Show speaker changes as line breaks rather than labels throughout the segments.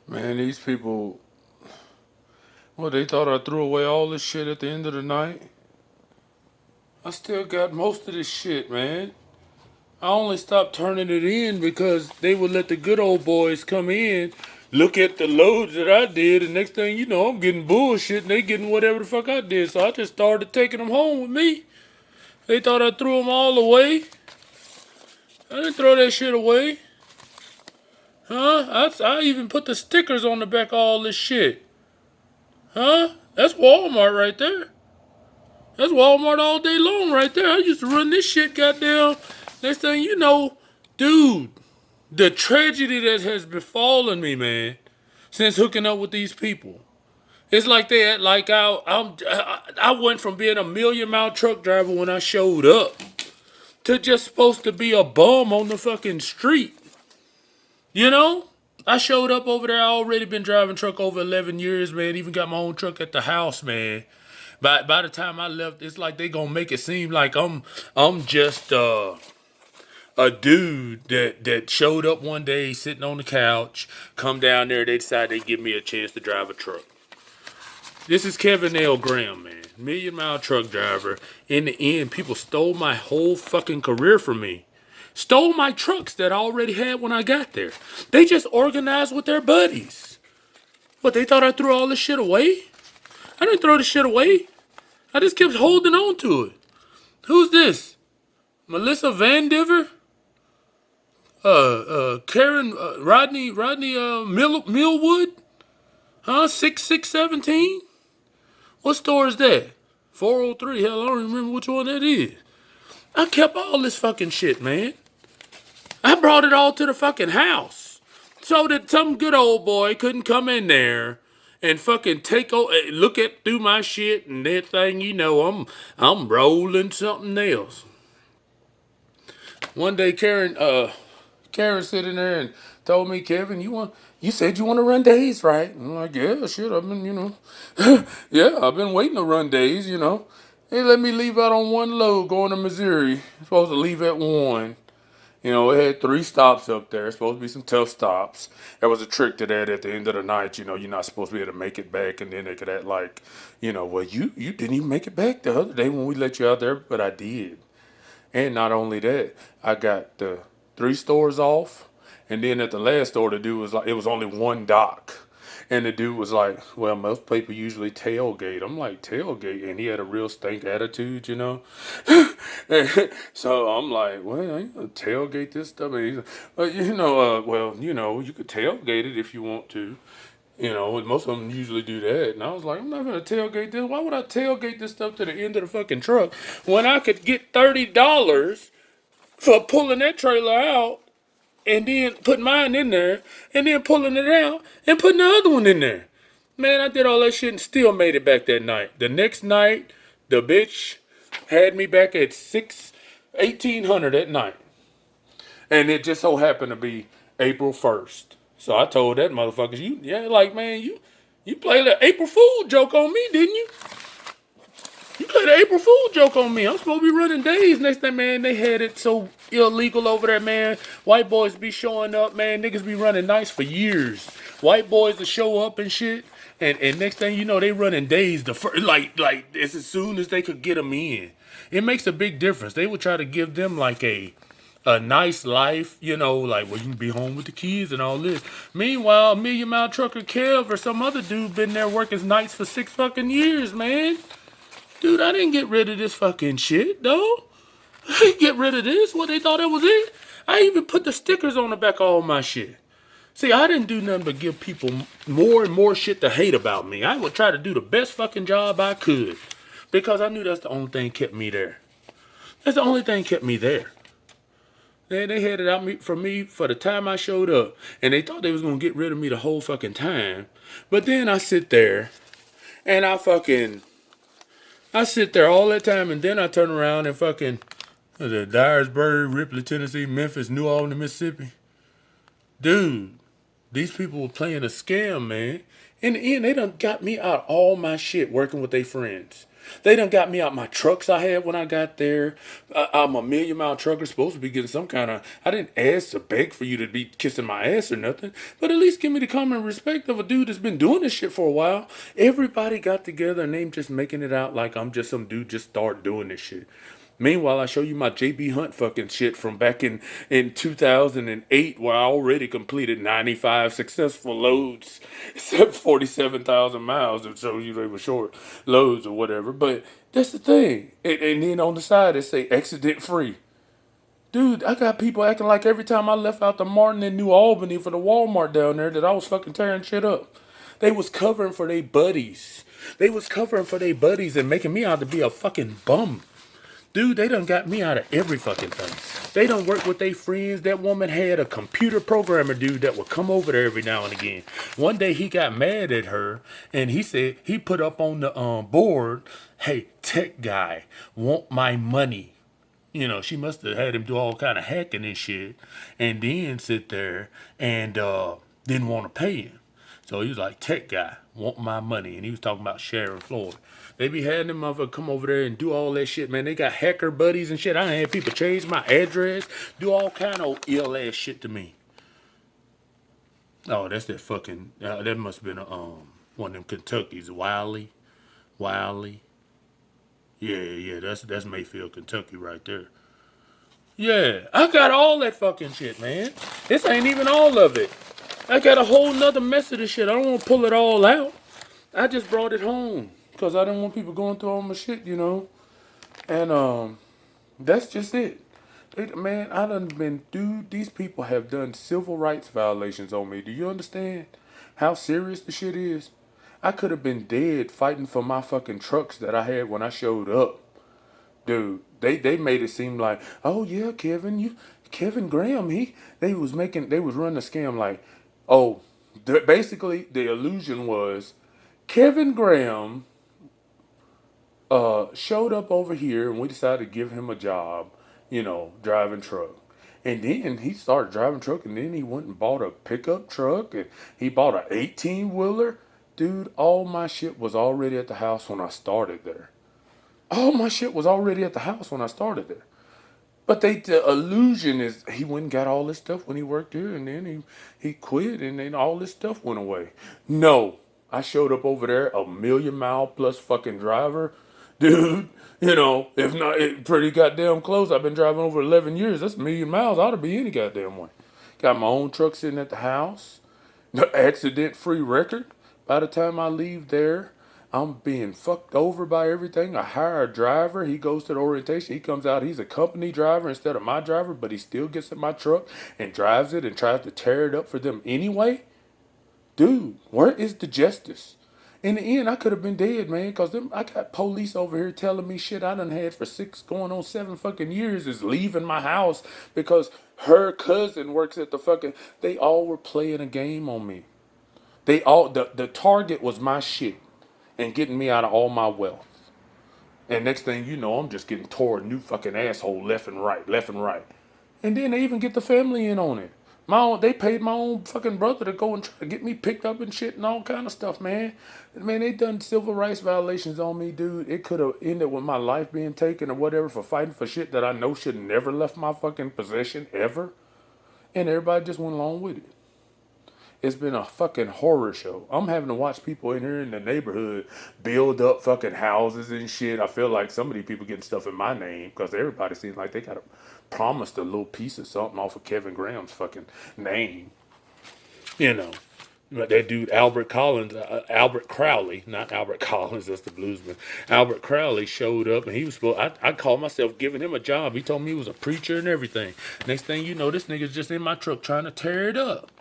Man, these people, well, they thought I threw away all this shit at the end of the night. I still got most of this shit, man. I only stopped turning it in because they would let the good old boys come in, look at the loads that I did, and next thing you know, I'm getting bullshit and they getting whatever the fuck I did. So I just started taking them home with me. They thought I threw them all away. I didn't throw that shit away. Huh? I even put the stickers on the back of all this shit. Huh? That's Walmart right there. That's Walmart all day long right there. I used to run this shit, goddamn. Next thing you know, dude, the tragedy that has befallen me, man, since hooking up with these people. It's like that. Like I went from being a million-mile truck driver when I showed up to just supposed to be a bum on the fucking street. You know? I showed up over there. I already been driving truck over 11 years, man. Even got my own truck at the house, man. By the time I left, it's like they gonna make it seem like I'm just a dude that showed up one day sitting on the couch, come down there, they decide they give me a chance to drive a truck. This is Kevin L. Graham, man. Million-mile truck driver. In the end, people stole my whole fucking career from me. Stole my trucks that I already had when I got there. They just organized with their buddies. What, they thought I threw all this shit away? I didn't throw the shit away. I just kept holding on to it. Who's this? Melissa Van Diver? Karen, Rodney, Millwood? Huh? 6617? What store is that? 403. Hell, I don't remember which one that is. I kept all this fucking shit, man. I brought it all to the fucking house. So that some good old boy couldn't come in there and fucking look at through my shit, and that thing, you know, I'm rolling something else. One day Karen sitting there and told me, Kevin, you said you want to run days, right? I'm like, yeah, shit, I've been, yeah, I've been waiting to run days, They let me leave out on one load going to Missouri. Supposed to leave at 1. It had 3 stops up there. Supposed to be some tough stops. There was a trick to that at the end of the night. You're not supposed to be able to make it back, and then they could act like, well, you didn't even make it back the other day when we let you out there, but I did. And not only that, I got the 3 stores off, and then at the last store, the dude was like, it was only 1 dock. And the dude was like, well, most people usually tailgate. I'm like, tailgate? And he had a real stink attitude, So I'm like, well, I ain't gonna tailgate this stuff. And he's like, you could tailgate it if you want to. Most of them usually do that. And I was like, I'm not going to tailgate this. Why would I tailgate this stuff to the end of the fucking truck when I could get $30 for pulling that trailer out and then put mine in there and then pulling it out and putting the other one in there? Man, I did all that shit and still made it back that night. The next night, the bitch had me back at 1800 at night. And it just so happened to be April 1st. So I told that motherfucker, you played the April Fool joke on me, didn't you? You played the April Fool joke on me. I'm supposed to be running days. Next thing, man, they had it so illegal over there, man. White boys be showing up, man. Niggas be running nights for years. White boys will show up and shit. And next thing you know, they running days like as soon as they could get them in. It makes a big difference. They would try to give them like a nice life, like, well, you can be home with the kids and all this. Meanwhile, million-mile trucker Kev or some other dude been there working nights for 6 fucking years, man. Dude, I didn't get rid of this fucking shit, though. I didn't get rid of this. What, they thought that was it? I even put the stickers on the back of all my shit. See, I didn't do nothing but give people more and more shit to hate about me. I would try to do the best fucking job I could because I knew that's the only thing kept me there. That's the only thing kept me there. They had it out for me for the time I showed up. And they thought they was going to get rid of me the whole fucking time. But then I sit there. And I sit there all that time. And then I turn around and fucking Dyersburg, Ripley, Tennessee, Memphis, New Albany, Mississippi. Dude. These people were playing a scam, man. In the end, they done got me out all my shit working with their friends. They done got me out my trucks I had when I got there. I'm a million-mile trucker, supposed to be getting some kind of. I didn't ask to beg for you to be kissing my ass or nothing, but at least give me the common respect of a dude that's been doing this shit for a while. Everybody got together and they just making it out like I'm just some dude just start doing this shit. Meanwhile, I show you my JB Hunt fucking shit from back in 2008 where I already completed 95 successful loads, except 47,000 miles to show you they were short loads or whatever. But that's the thing. And then on the side, it say accident free. Dude, I got people acting like every time I left out the Martin in New Albany for the Walmart down there that I was fucking tearing shit up. They was covering for their buddies. They was covering for their buddies and making me out to be a fucking bum. Dude, they done got me out of every fucking thing. They done work with their friends. That woman had a computer programmer dude that would come over there every now and again. One day he got mad at her and he said, he put up on the board, hey, tech guy, want my money. You know, she must have had him do all kind of hacking and shit and then sit there and didn't want to pay him. So he was like, tech guy, want my money. And he was talking about Sharon Floyd. They be having them motherfuckers come over there and do all that shit, man. They got hacker buddies and shit. I had people change my address, do all kind of ill ass shit to me. Oh, that's that fucking, that must have been one of them Kentuckies, Wiley. Yeah, that's Mayfield, Kentucky right there. Yeah, I got all that fucking shit, man. This ain't even all of it. I got a whole nother mess of this shit. I don't want to pull it all out. I just brought it home because I didn't want people going through all my shit, you know. And that's just it. Man, I done been, dude, these people have done civil rights violations on me. Do you understand how serious the shit is? I could have been dead fighting for my fucking trucks that I had when I showed up. Dude, they made it seem like, oh yeah, Kevin Graham, they was running a scam like, oh, basically the illusion was Kevin Graham showed up over here and we decided to give him a job, you know, driving truck. And then he started driving truck and then he went and bought a pickup truck and he bought an 18-wheeler. Dude, all my shit was already at the house when I started there. All my shit was already at the house when I started there. But the illusion is he went and got all this stuff when he worked here and then he quit and then all this stuff went away. No. I showed up over there, a million-mile plus fucking driver. Dude, you know, if not pretty goddamn close. I've been driving over 11 years. That's a million miles. I ought to be any goddamn way. Got my own truck sitting at the house. No accident-free record. By the time I leave there, I'm being fucked over by everything. I hire a driver. He goes to the orientation. He comes out. He's a company driver instead of my driver, but he still gets in my truck and drives it and tries to tear it up for them anyway. Dude, where is the justice? In the end, I could have been dead, man, because I got police over here telling me shit I done had for 6 going on 7 fucking years is leaving my house because her cousin works at the fucking. They all were playing a game on me. They all the target was my shit and getting me out of all my wealth. And next thing you know, I'm just getting toward a new fucking asshole left and right, left and right. And then they even get the family in on it. They paid my own fucking brother to go and try to get me picked up and shit and all kind of stuff, man. Man, they done civil rights violations on me, dude. It could have ended with my life being taken or whatever for fighting for shit that I know should never left my fucking possession ever. And everybody just went along with it. It's been a fucking horror show. I'm having to watch people in here in the neighborhood build up fucking houses and shit. I feel like some of these people getting stuff in my name because everybody seems like they got promised a little piece of something off of Kevin Graham's fucking name. You know. But that dude Albert Crowley, not Albert Collins, that's the bluesman. Albert Crowley showed up and he was supposed. I called myself giving him a job. He told me he was a preacher and everything. Next thing you know, this nigga's just in my truck trying to tear it up.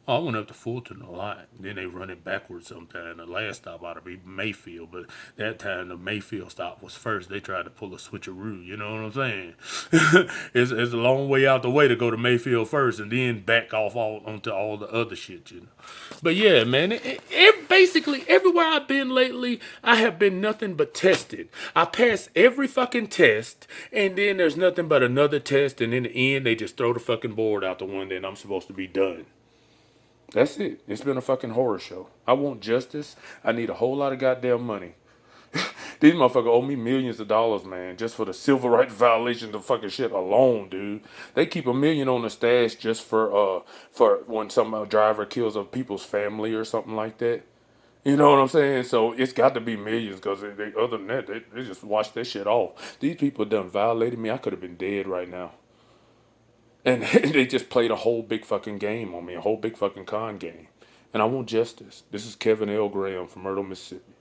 Oh, I went up to Fulton a lot. Then they run it backwards sometime. The last stop ought to be Mayfield, but that time the Mayfield stop was first. They tried to pull a switcheroo, you know what I'm saying? It's a long way out the way to go to Mayfield first and then back off onto all the other shit, you know. But yeah, man, basically everywhere I've been lately, I have been nothing but tested. I pass every fucking test, and then there's nothing but another test, and in the end, they just throw the fucking board out the window, and I'm supposed to be done. That's it. It's been a fucking horror show. I want justice. I need a whole lot of goddamn money. These motherfuckers owe me millions of dollars, man, just for the civil rights violations of fucking shit alone, dude. They keep $1 million on the stash just for when some driver kills a people's family or something like that. You know what I'm saying? So it's got to be millions because other than that, they just wash that shit off. These people done violated me. I could have been dead right now. And they just played a whole big fucking game on me, a whole big fucking con game. And I want justice. This is Kevin L. Graham from Myrtle, Mississippi.